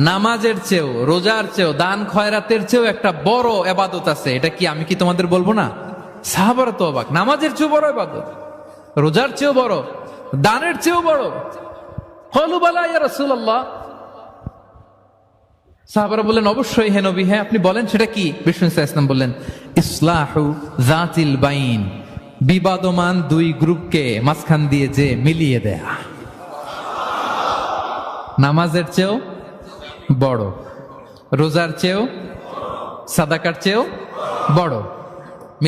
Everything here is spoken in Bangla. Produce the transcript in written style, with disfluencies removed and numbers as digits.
নামাজের চেয়েও, রোজার চেয়েও, দান খয়রাতের চেয়েও একটা বড় এবাদত আছে। এটা কি আমি কি তোমাদের বলবো না? সাহাবারা তো অবাক, নামাজের চেয়েও বড় এবাদত, রোজার চেয়েও বড়, দানের চেয়েও বড়। ক্বালু বালা ইয়া রাসূলুল্লাহ। সাহাবারা বললেন অবশ্যই হে নবী, হ্যাঁ আপনি বলেন সেটা কি? বিষ্ণু সাল্লাল্লাহু আলাইহি ওয়াসাল্লাম বললেন ইসলাহু যাতিল বাইন, বিবাদমান দুই গ্রুপকে মাঝখান দিয়ে যে মিলিয়ে দেয়া। নামাজের চেয়েও বড়, রোজার চেয়েও, সাদাকার চেয়েও বড়।